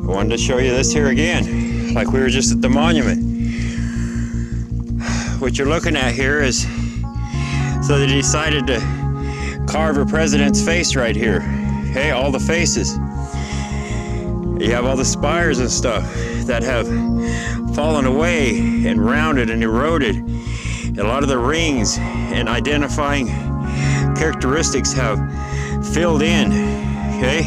I wanted to show you this here again, like we were just at the monument. What you're looking at here is, so they decided to carve a president's face right here. Okay, all the faces. You have all the spires and stuff that have fallen away and rounded and eroded. A lot of the rings and identifying characteristics have filled in, okay?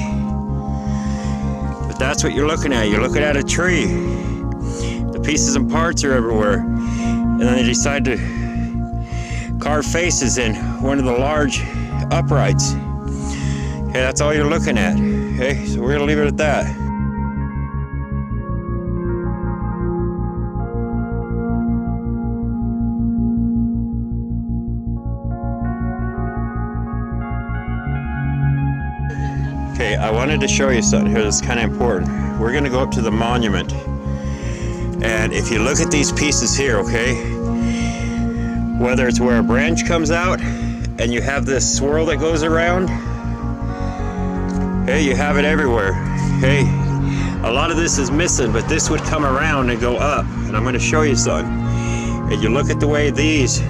But that's what you're looking at. You're looking at a tree. The pieces and parts are everywhere. And then they decide to carve faces in one of the large uprights. Okay, that's all you're looking at. Okay, so we're gonna leave it at that. Okay, I wanted to show you something here that's kind of important. We're going to go up to the monument, and if you look at these pieces here, okay, whether it's where a branch comes out and you have this swirl that goes around, okay, you have it everywhere. Okay, a lot of this is missing, but this would come around and go up, and I'm going to show you something. And you look at the way these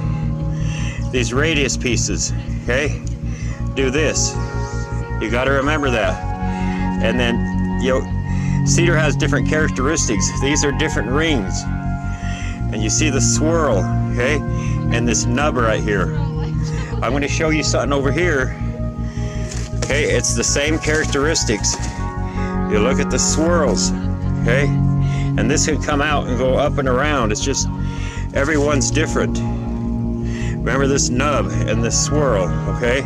radius pieces, okay, do this. You got to remember that. And then, cedar has different characteristics. These are different rings. And you see the swirl, okay? And this nub right here. I'm going to show you something over here. Okay, it's the same characteristics. You look at the swirls, okay? And this can come out and go up and around. It's just, everyone's different. Remember this nub and this swirl, okay?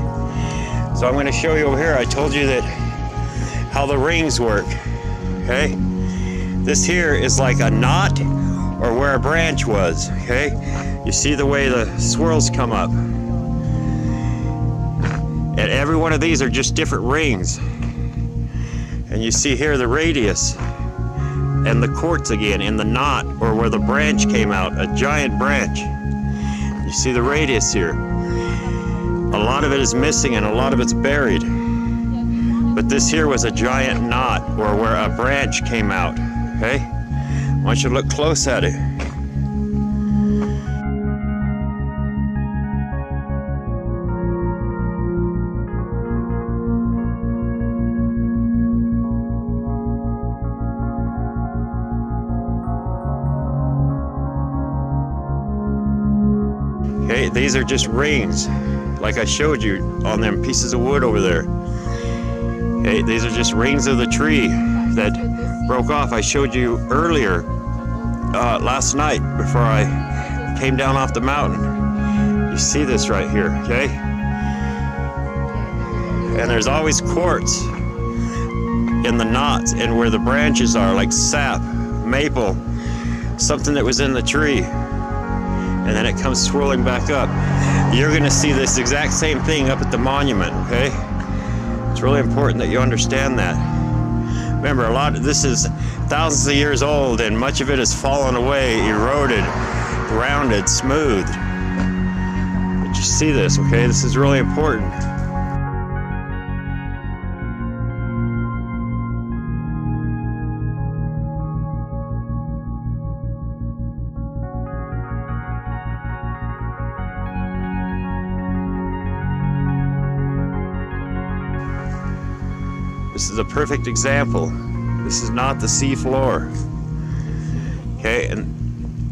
So I'm going to show you over here. I told you that how the rings work, okay? This here is like a knot or where a branch was, okay? You see the way the swirls come up. And every one of these are just different rings. And you see here the radius and the quartz again in the knot or where the branch came out, a giant branch. You see the radius here. A lot of it is missing and a lot of it's buried. But this here was a giant knot or where a branch came out, okay? I want you to look close at it. Okay, these are just rings, like I showed you on them pieces of wood over there. Okay, these are just rings of the tree that broke off. I showed you earlier, last night before I came down off the mountain. You see this right here, okay? And there's always quartz in the knots and where the branches are, like sap, maple, something that was in the tree. And then it comes swirling back up. You're gonna see this exact same thing up at the monument, okay? It's really important that you understand that. Remember, this is thousands of years old and much of it has fallen away, eroded, rounded, smoothed. But you see this, okay? This is really important. This is a perfect example. This is not the sea floor. Okay, and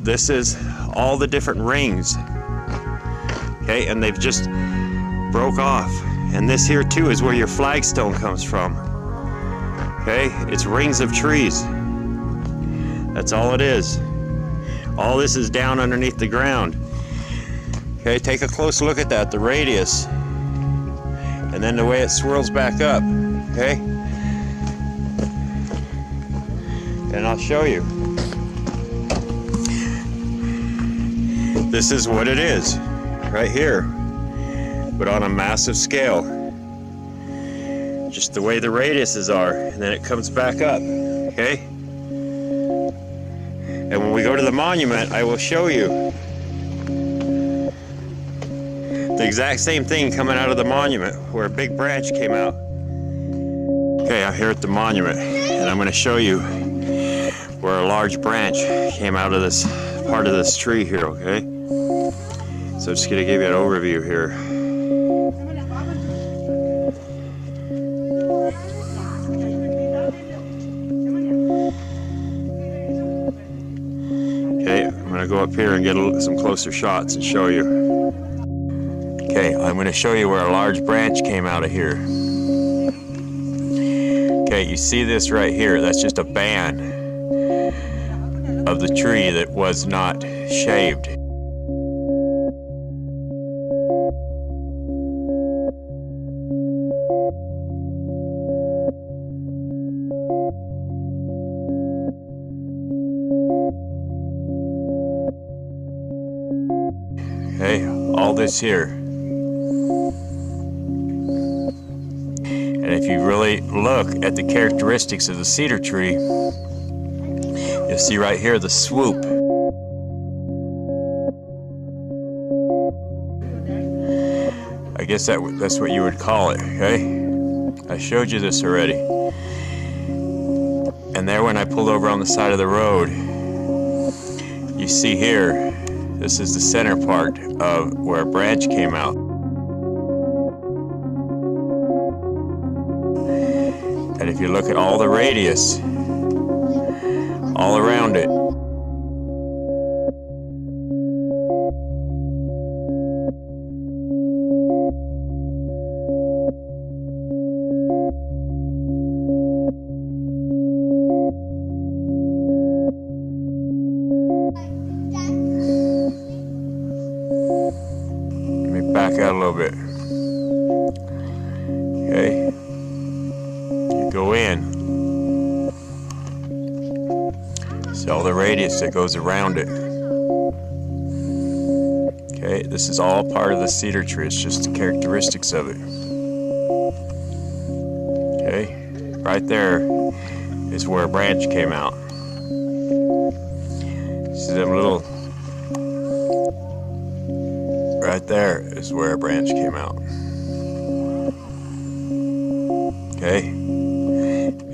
this is all the different rings. Okay, and they've just broke off. And this here too is where your flagstone comes from. Okay, it's rings of trees. That's all it is. All this is down underneath the ground. Okay, take a close look at that, the radius. And then the way it swirls back up. Okay? And I'll show you. this is what it is, right here, but on a massive scale. Just the way the radiuses are, and then it comes back up, okay? And when we go to the monument, I will show you the exact same thing coming out of the monument, where a big branch came out. Okay, I'm here at the monument, and I'm going to show you where a large branch came out of this part of this tree here, okay? So I'm just going to give you an overview here. Okay, I'm going to go up here and get some closer shots and show you. Okay, I'm going to show you where a large branch came out of here. Okay, you see this right here? That's just a band of the tree that was not shaved. Okay, all this here. And if you really look at the characteristics of the cedar tree, you'll see right here the swoop. I guess that's what you would call it, okay? I showed you this already. And there, when I pulled over on the side of the road, you see here, this is the center part of where a branch came out. And if you look at all the radius, all around it, let me back out a little bit. Okay. Go in. See all the radius that goes around it. Okay, this is all part of the cedar tree. It's just the characteristics of it. Okay, right there is where a branch came out. See them little. Right there is where a branch came out. Okay.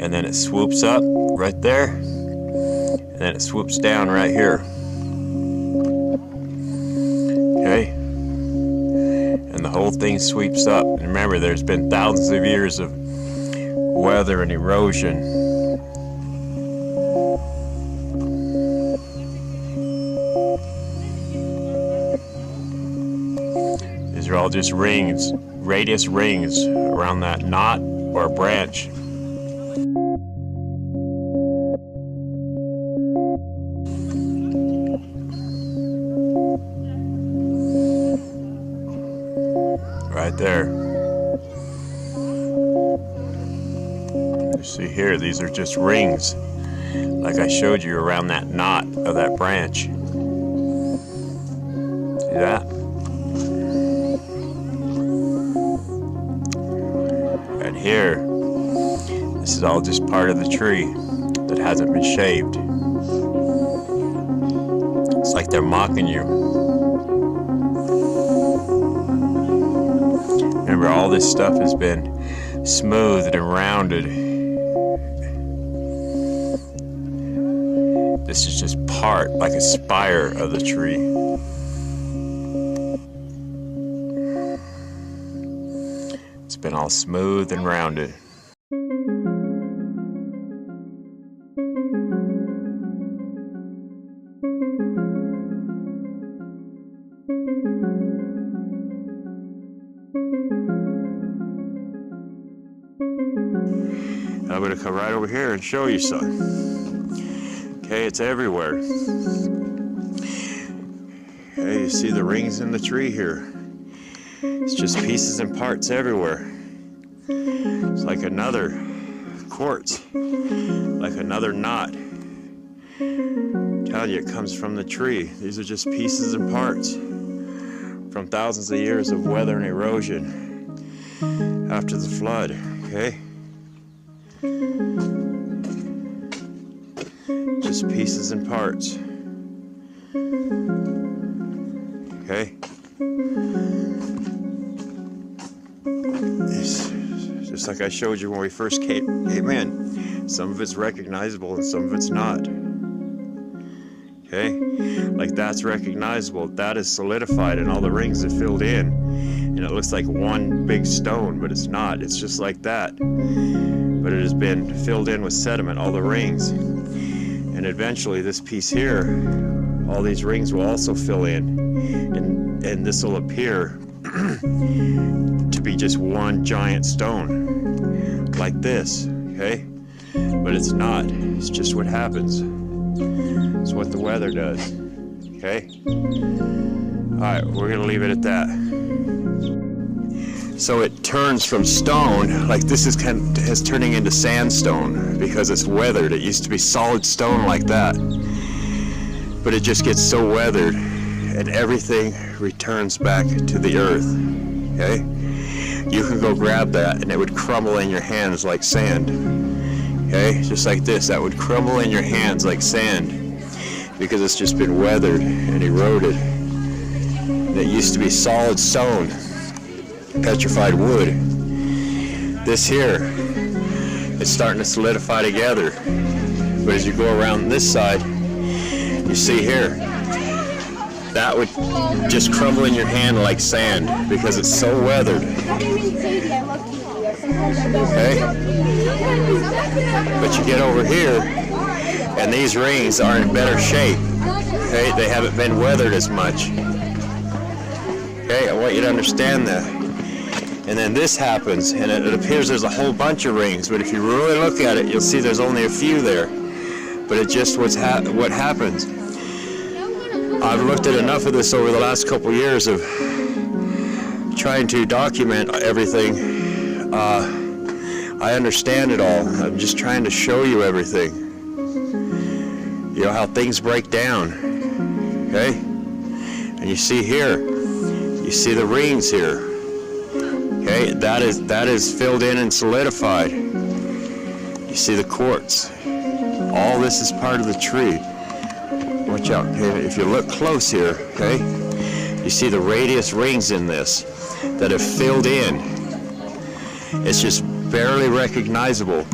And then it swoops up right there, and then it swoops down right here. Okay? And the whole thing sweeps up. And remember, there's been thousands of years of weather and erosion. These are all just rings, radius rings around that knot or branch. Right there. You see here, these are just rings, like I showed you around that knot of that branch. See that? And here, this is all just part of the tree that hasn't been shaved. It's like they're mocking you. Remember, all this stuff has been smoothed and rounded. This is just part, like a spire of the tree. It's been all smooth and rounded. I'm going to come right over here and show you some. Okay, it's everywhere. Okay, you see the rings in the tree here. It's just pieces and parts everywhere. It's like another quartz, like another knot. Tell you, it comes from the tree. These are just pieces and parts from thousands of years of weather and erosion after the flood, okay? Just pieces and parts, okay? It's just like I showed you when we first came in. Some of it's recognizable and some of it's not. Okay, like that's recognizable, that is solidified and all the rings are filled in and it looks like one big stone, but it's not. It's just like that, but it has been filled in with sediment, all the rings, and eventually this piece here, all these rings will also fill in, and this will appear to be just one giant stone like this, okay? But it's not. It's just what happens. It's what the weather does, okay? Alright, we're gonna leave it at that. So it turns from stone, like this is turning into sandstone because it's weathered. It used to be solid stone like that, but it just gets so weathered and everything returns back to the earth, okay? You can go grab that and it would crumble in your hands like sand, okay? Just like this, that would crumble in your hands like sand because it's just been weathered and eroded. And it used to be solid stone, petrified wood. This here is starting to solidify together. But as you go around this side, you see here, that would just crumble in your hand like sand because it's so weathered. Okay? But you get over here, and these rings are in better shape. Okay? They haven't been weathered as much. Okay? I want you to understand that. And then this happens, and it appears there's a whole bunch of rings, but if you really look at it, you'll see there's only a few there. But it's just what happens. I've looked at enough of this over the last couple years of trying to document everything. I understand it all. I'm just trying to show you everything. You know, how things break down, okay? And you see here, you see the rings here, okay? That is filled in and solidified. You see the quartz. All this is part of the tree. Watch out, okay? If you look close here, okay, you see the radius rings in this that have filled in. It's just barely recognizable,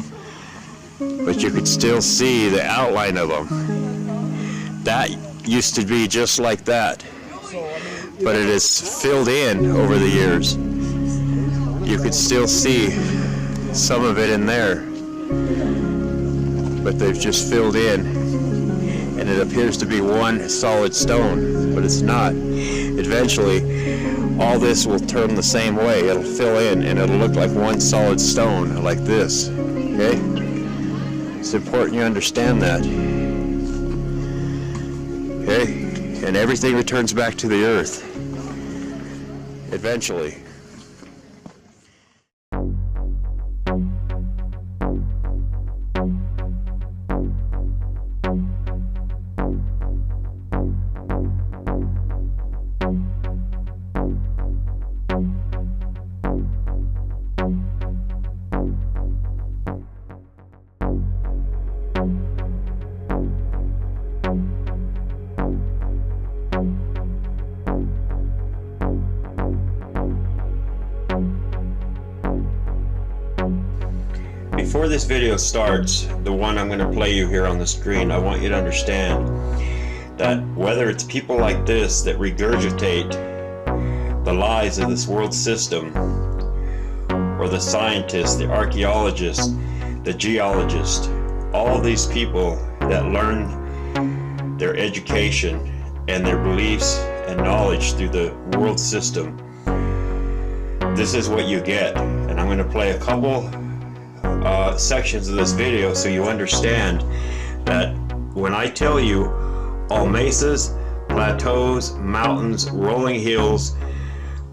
but you could still see the outline of them. That used to be just like that, but it is filled in over the years. You could still see some of it in there, but they've just filled in, and it appears to be one solid stone, but it's not. Eventually, all this will turn the same way. It'll fill in, and it'll look like one solid stone, like this, okay? It's important you understand that, okay? And everything returns back to the earth, eventually. Before this video starts, the one I'm going to play you here on the screen, I want you to understand that whether it's people like this that regurgitate the lies of this world system, or the scientists, the archaeologists, the geologists, all these people that learn their education and their beliefs and knowledge through the world system, this is what you get. And I'm going to play a couple sections of this video so you understand that when I tell you all mesas, plateaus, mountains, rolling hills,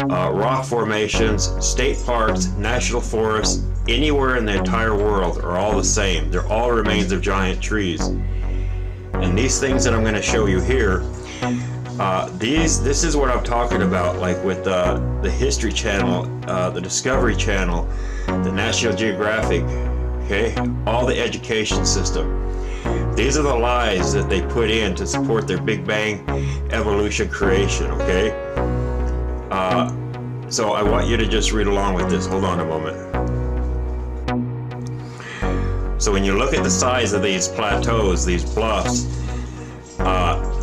rock formations, state parks, national forests, anywhere in the entire world are all the same. They're all remains of giant trees. And these things that I'm going to show you here, this is what I'm talking about, like with the History Channel, the Discovery Channel, the National Geographic, okay, all the education system. These are the lies that they put in to support their Big Bang evolution creation, okay? So I want you to just read along with this. Hold on a moment. So when you look at the size of these plateaus, these bluffs,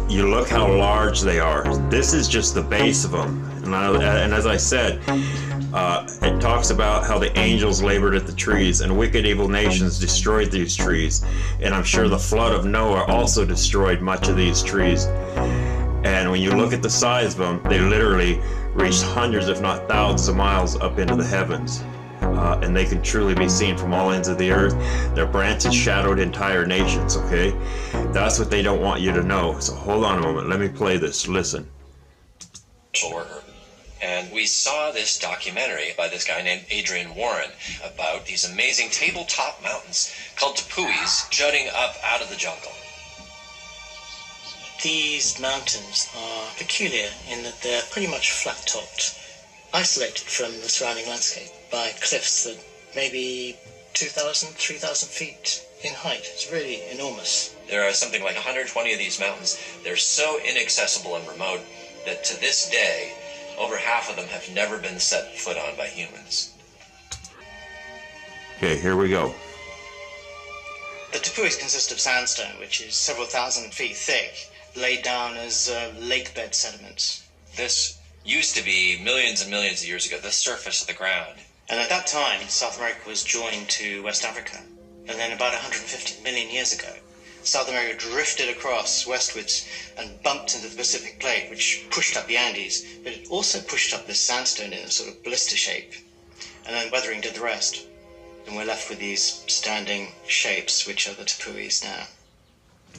you look how large they are. This is just the base of them. And as I said, it talks about how the angels labored at the trees and wicked evil nations destroyed these trees. And I'm sure the flood of Noah also destroyed much of these trees. And when you look at the size of them, they literally reached hundreds, if not thousands of miles up into the heavens. And they can truly be seen from all ends of the earth. Their branches shadowed entire nations, okay? That's what they don't want you to know. So hold on a moment. Let me play this. Listen. Worker. And we saw this documentary by this guy named Adrian Warren about these amazing tabletop mountains called tepuis jutting up out of the jungle. These mountains are peculiar in that they're pretty much flat-topped, isolated from the surrounding landscape by cliffs that may be 2,000, 3,000 feet in height. It's really enormous. There are something like 120 of these mountains. They're so inaccessible and remote that to this day, over half of them have never been set foot on by humans. Okay, here we go. The tepuis consist of sandstone, which is several thousand feet thick, laid down as lake bed sediments. This used to be millions and millions of years ago, the surface of the ground. And at that time, South America was joined to West Africa. And then about 150 million years ago, South America drifted across westwards and bumped into the Pacific Plate, which pushed up the Andes, but it also pushed up this sandstone in a sort of blister shape. And then weathering did the rest. And we're left with these standing shapes, which are the tepuis now.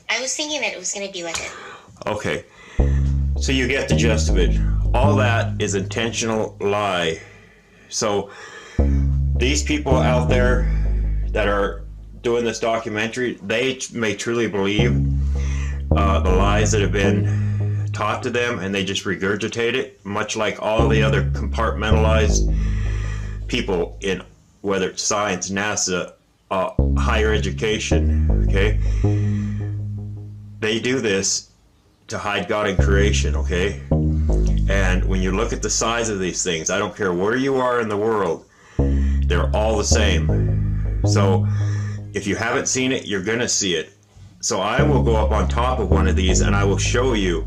I was thinking that it was going to be like a... Okay, so you get the gist of it. All that is intentional lie. So these people out there that are doing this documentary, they may truly believe the lies that have been taught to them, and they just regurgitate it, much like all the other compartmentalized people in, whether it's science, NASA, higher education, okay? They do this to hide God in creation, okay? And when you look at the size of these things, I don't care where you are in the world, they're all the same. So if you haven't seen it, you're gonna see it. So I will go up on top of one of these and I will show you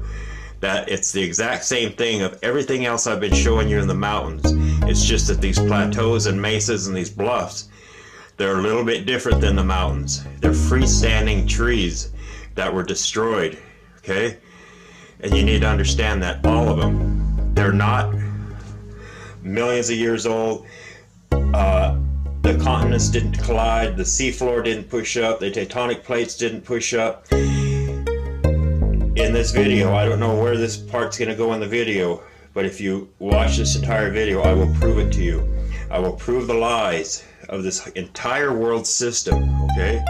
that it's the exact same thing of everything else I've been showing you in the mountains. It's just that these plateaus and mesas and these bluffs, they're a little bit different than the mountains. They're freestanding trees that were destroyed, okay? And you need to understand that all of them, they're not millions of years old. The continents didn't collide, the seafloor didn't push up, the tectonic plates didn't push up. In this video, I don't know where this part's gonna go in the video, but if you watch this entire video, I will prove it to you. I will prove the lies of this entire world system, okay?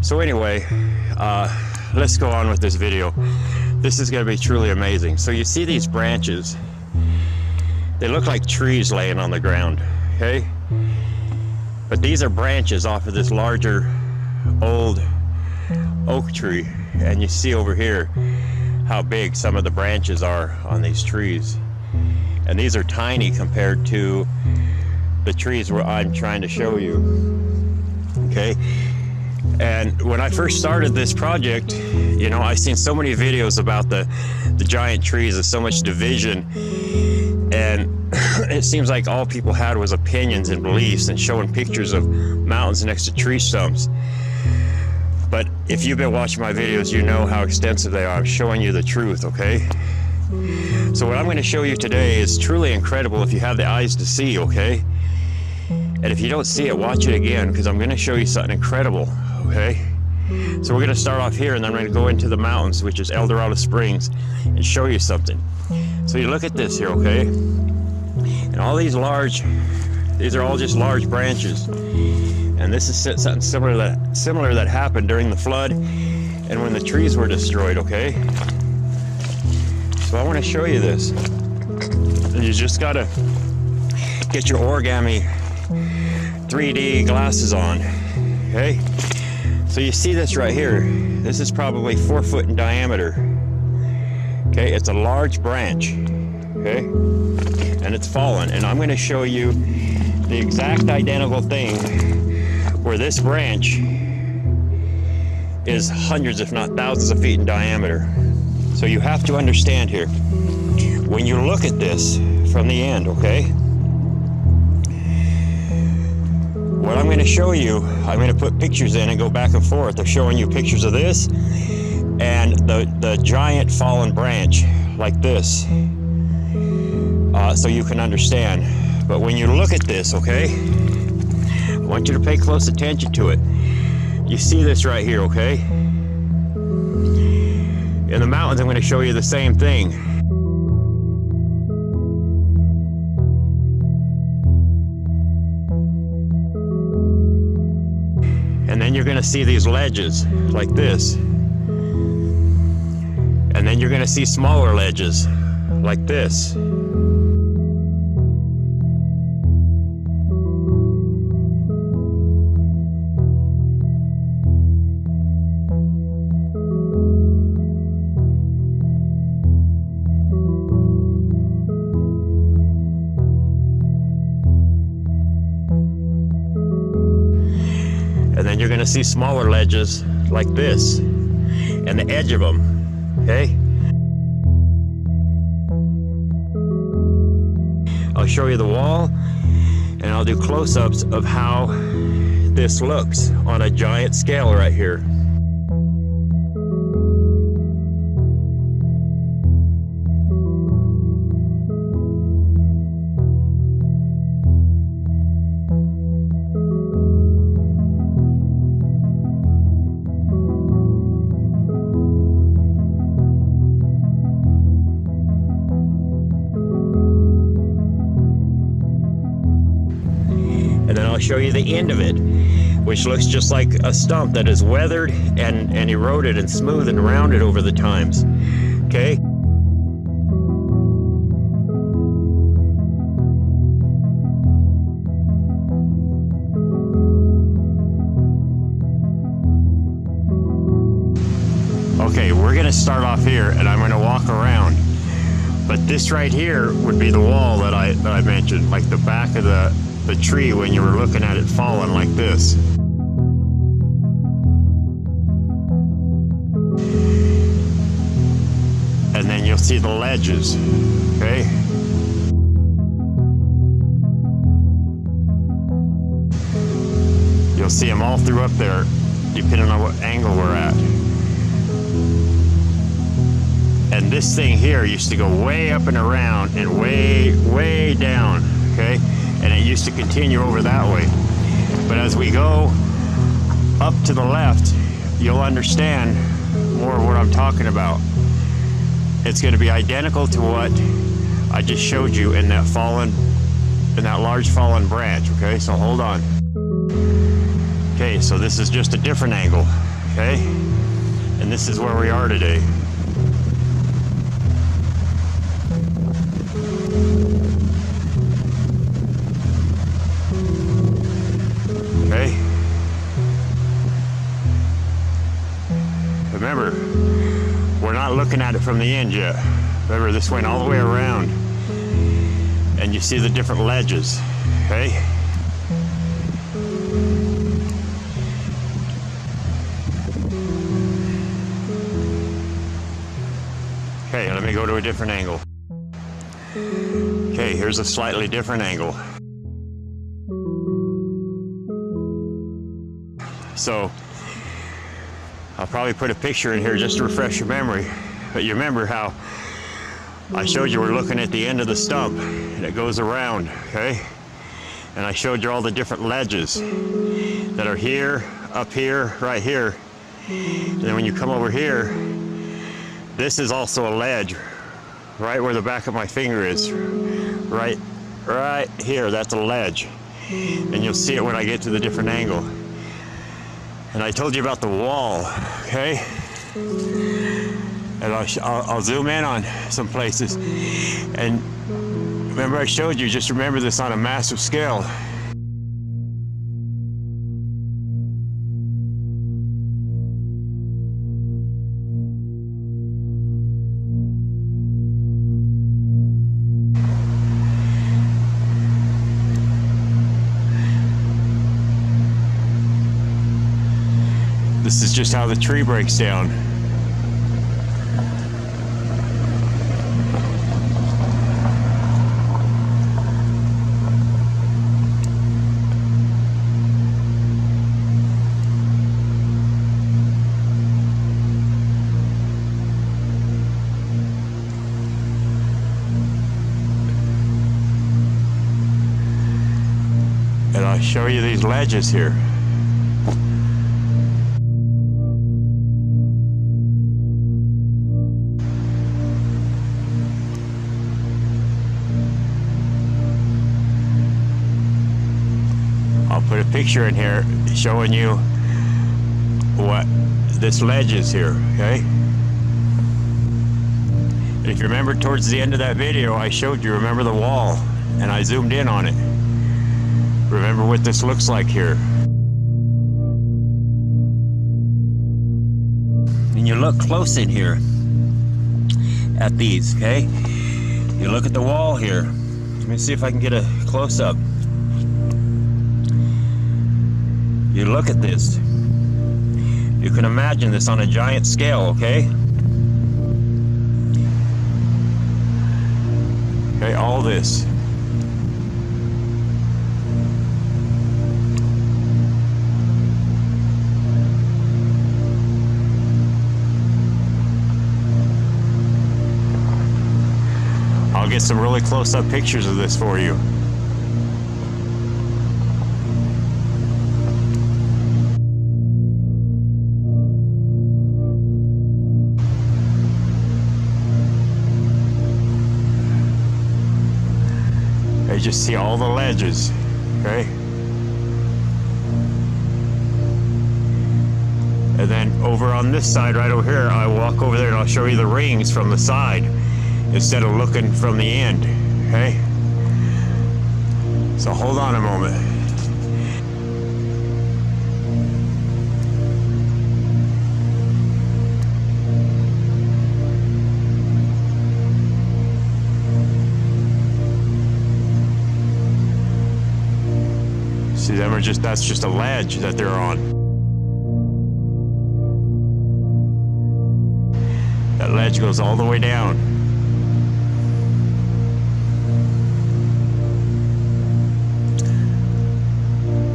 So anyway, let's go on with this video. This is going to be truly amazing. So you see these branches, they look like trees laying on the ground, okay? But these are branches off of this larger old oak tree, and you see over here how big some of the branches are on these trees, and these are tiny compared to the trees where I'm trying to show you, okay? And when I first started this project, you know, I've seen so many videos about the giant trees and so much division, and it seems like all people had was opinions and beliefs and showing pictures of mountains next to tree stumps. But if you've been watching my videos, you know how extensive they are. I'm showing you the truth, okay? So what I'm going to show you today is truly incredible if you have the eyes to see, okay? And if you don't see it, watch it again, because I'm going to show you something incredible, okay? So we're going to start off here, and then I'm going to go into the mountains, which is El Dorado Springs, and show you something. So you look at this here, okay? And all these are all just large branches. And this is something similar that happened during the flood and when the trees were destroyed, okay? So I want to show you this. And you just got to get your origami 3D glasses on, okay? So you see this right here. This is probably 4 foot in diameter, okay? It's a large branch, okay? And it's fallen. And I'm going to show you the exact identical thing where this branch is hundreds, if not thousands of feet in diameter. So you have to understand here, when you look at this from the end, okay? What I'm going to show you, I'm going to put pictures in and go back and forth. They're showing you pictures of this and the giant fallen branch like this, so you can understand. But when you look at this, okay, I want you to pay close attention to it. You see this right here, okay? In the mountains, I'm going to show you the same thing. And then you're going to see these ledges like this. And then you're going to see smaller ledges like this. And then you're going to see smaller ledges like this, and the edge of them, okay? I'll show you the wall, and I'll do close-ups of how this looks on a giant scale right here. And then I'll show you the end of it, which looks just like a stump that is weathered and eroded and smooth and rounded over the times, okay? Okay, we're gonna start off here and I'm gonna walk around. But this right here would be the wall that I mentioned, like the back of the tree when you were looking at it falling like this. And then you'll see the ledges, okay? You'll see them all through up there, depending on what angle we're at. And this thing here used to go way up and around and way down, okay? And it used to continue over that way. But as we go up to the left, you'll understand more of what I'm talking about. It's going to be identical to what I just showed you in that large fallen branch, okay? So hold on. Okay, so this is just a different angle. okay? And this is where we are today. Okay? Remember, we're not looking at it from the end yet. Remember, this went all the way around. And you see the different ledges, okay? Okay, let me go to a different angle. Okay, here's a slightly different angle. So, I'll probably put a picture in here just to refresh your memory. But you remember how I showed you we're looking at the end of the stump and it goes around, okay? And I showed you all the different ledges that are here, up here, right here. And then when you come over here, this is also a ledge, right where the back of my finger is. Right here, that's a ledge. And you'll see it when I get to the different angle. And I told you about the wall, okay? And I'll zoom in on some places. And remember I showed you, just remember this on a massive scale. This is just how the tree breaks down. And I'll show you these ledges here. Put a picture in here showing you what this ledge is here, okay? And if you remember towards the end of that video, I showed you, remember the wall, and I zoomed in on it. Remember what this looks like here. And you look close in here at these, okay? You look at the wall here. Let me see if I can get a close-up. You look at this. You can imagine this on a giant scale, okay? Okay, all this. I'll get some really close-up pictures of this for you. You just see all the ledges, okay? And then over on this side, right over here, I walk over there and I'll show you the rings from the side instead of looking from the end, okay? So hold on a moment. See, them are that's just a ledge that they're on. That ledge goes all the way down.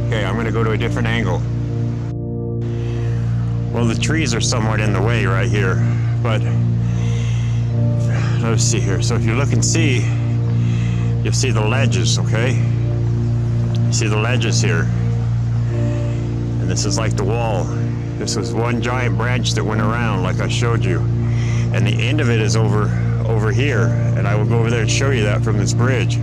Okay, I'm gonna go to a different angle. Well, the trees are somewhat in the way right here, but let's see here. So if you look and see, you'll see the ledges, okay? See the ledges here, and this is like the wall. This was one giant branch that went around like I showed you, and the end of it is over here, and I will go over there and show you that from this bridge.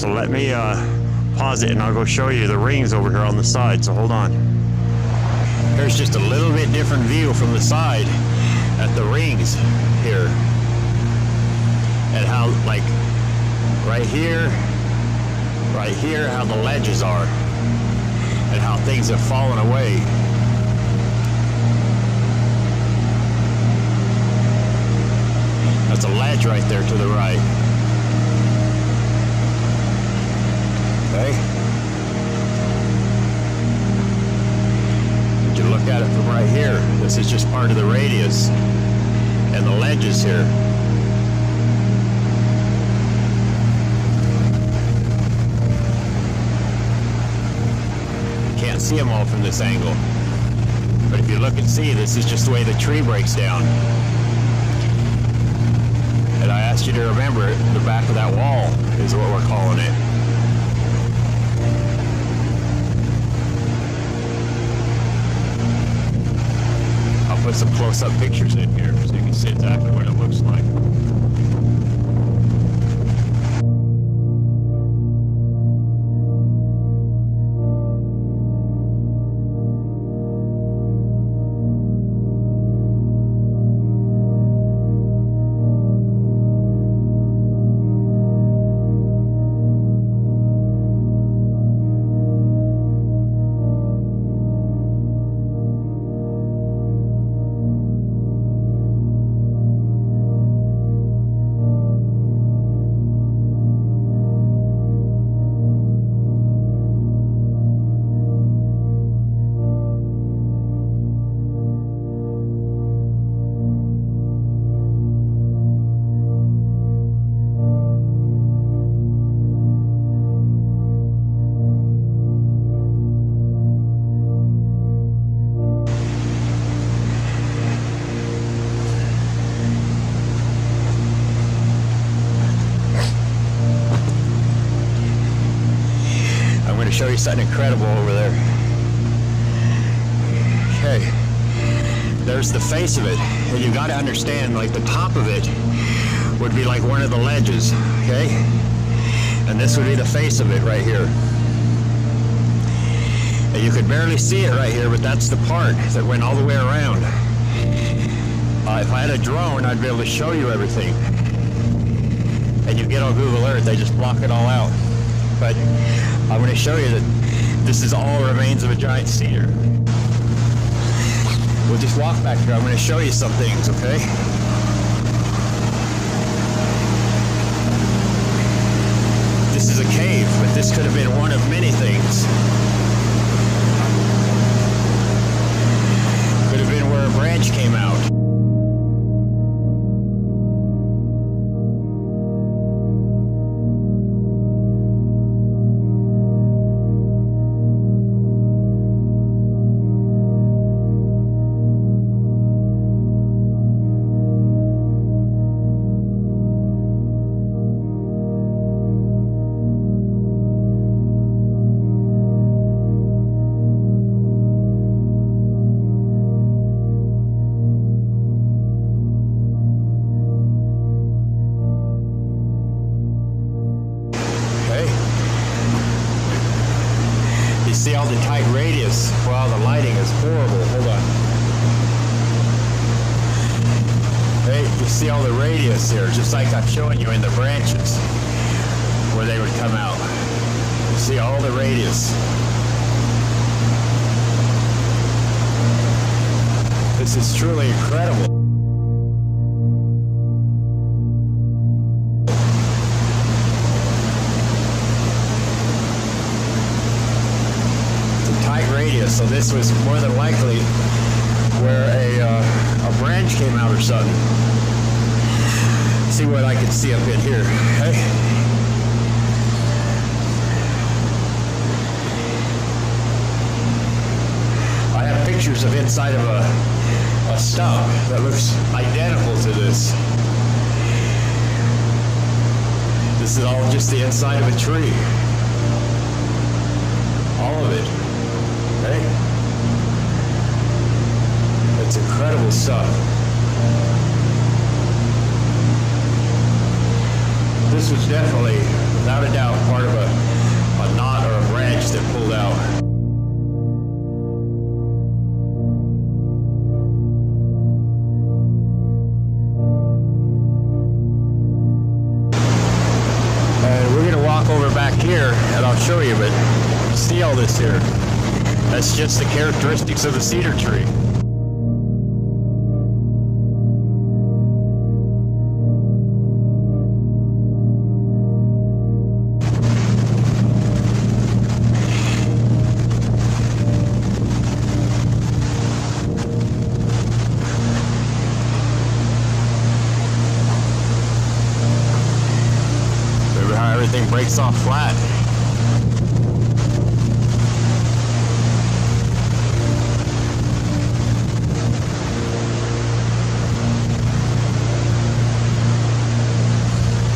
So let me pause it and I'll go show you the rings over here on the side. So hold on. Here's just a little bit different view from the side at the rings here. And how, like, right here, how the ledges are. And how things have fallen away. That's a ledge right there to the right. Okay. But you look at it from right here. This is just part of the radius and the ledges here. Can't see them all from this angle. But if you look and see, this is just the way the tree breaks down. And I asked you to remember it, the back of that wall is what we're calling it. I'll put some close-up pictures in here so you can see exactly what it looks like. Show you something incredible over there. Okay, there's the face of it, and you got to understand, like the top of it would be like one of the ledges, okay, and this would be the face of it right here, and you could barely see it right here, but that's the part that went all the way around. If I had a drone, I'd be able to show you everything, and you get on Google Earth, they just block it all out. But I'm going to show you that this is all remains of a giant cedar. We'll just walk back here. I'm going to show you some things, okay? This is a cave, but this could have been one of many things. Could have been where a branch came out. See all the tight radius? Wow, the lighting is horrible. Hold on. Hey, you see all the radius here, just like I'm showing you in the branches where they would come out. You see all the radius. This is truly incredible. Radius, so this was more than likely where a branch came out or something. See what I can see up in here. Okay. I have pictures of inside of a stump that looks identical to this. This is all just the inside of a tree. All of it. Okay. It's incredible stuff. This was definitely without a doubt part of a knot or a branch that pulled out. And we're gonna walk over back here and I'll show you, but see all this here? That's just the characteristics of the cedar tree. Remember how everything breaks off flat?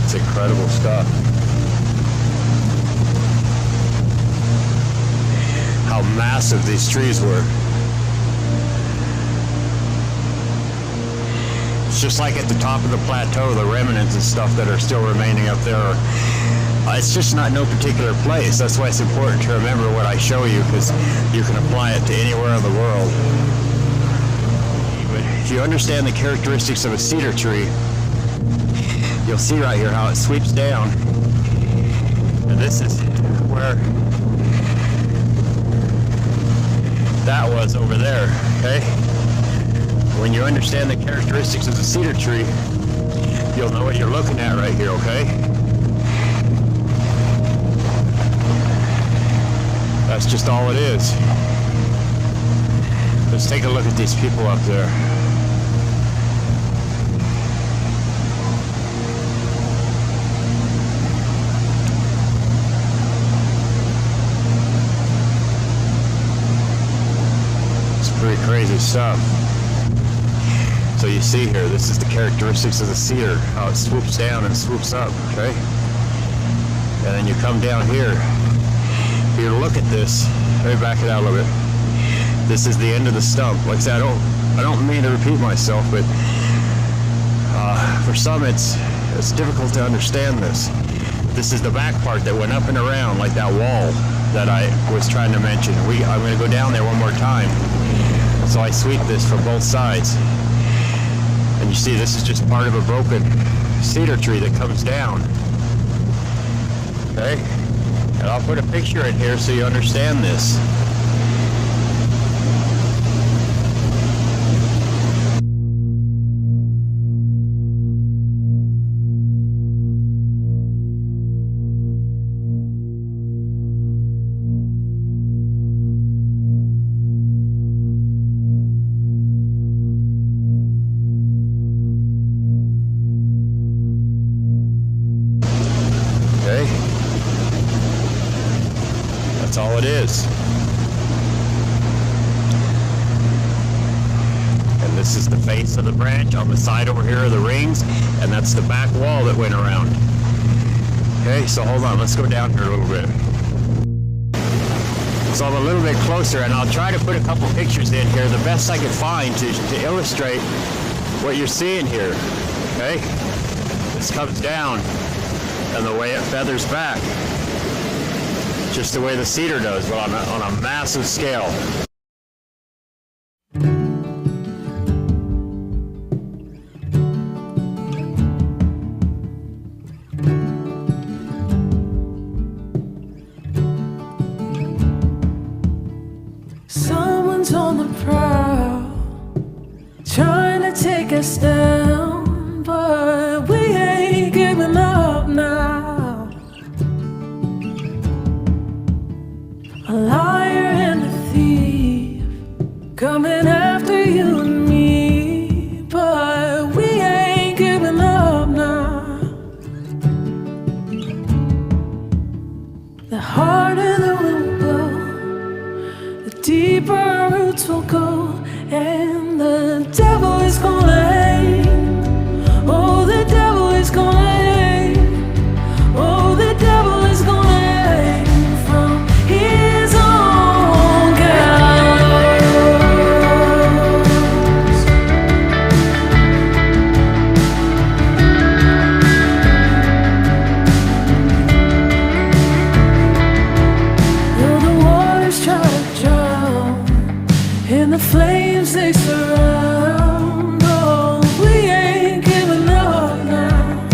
It's incredible stuff. How massive these trees were. It's just like at the top of the plateau, the remnants and stuff that are still remaining up there. It's just not no particular place. That's why it's important to remember what I show you, because you can apply it to anywhere in the world. But if you understand the characteristics of a cedar tree, you'll see right here how it sweeps down. And this is where that was over there, okay? When you understand the characteristics of the cedar tree, you'll know what you're looking at right here, okay? That's just all it is. Let's take a look at these people up there. Pretty crazy stuff. So you see here, this is the characteristics of the cedar, how it swoops down and swoops up, okay? And then you come down here. If you look at this, let me back it out a little bit. This is the end of the stump. Like I said, I don't mean to repeat myself, but for some it's difficult to understand this. This is the back part that went up and around, like that wall that I was trying to mention. I'm going to go down there one more time. So I sweep this from both sides. And you see, this is just part of a broken cedar tree that comes down. Okay? And I'll put a picture in here so you understand this. That's all it is. And this is the face of the branch. On the side over here are the rings, and that's the back wall that went around. Okay, so hold on, let's go down here a little bit. So I'm a little bit closer, and I'll try to put a couple pictures in here, the best I can find to illustrate what you're seeing here. Okay, this comes down, and the way it feathers back. Just the way the cedar does, but on a massive scale. Someone's on the prowl, trying to take us down, but we ain't giving up now. A liar and a thief coming after you and me, but we ain't giving up now. The harder the wind blows, the deeper our roots will go, and the devil is gonna hate. Oh, the devil is gonna hate. Oh, the devil is gonna hate from his own gallows. flames they surround. Oh, we ain't giving up now.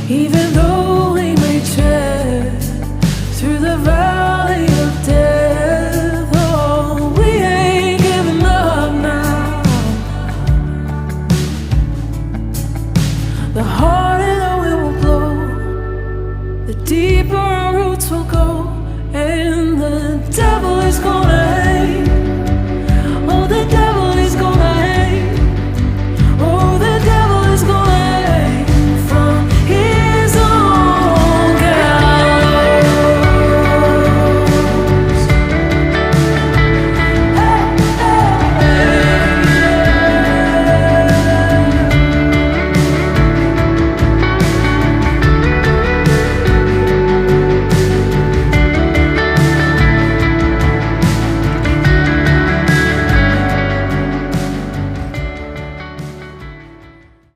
Even though we may tread through the valley of death, oh, we ain't giving up now. The harder the wind will blow, the deeper our roots will go, and the devil is gonna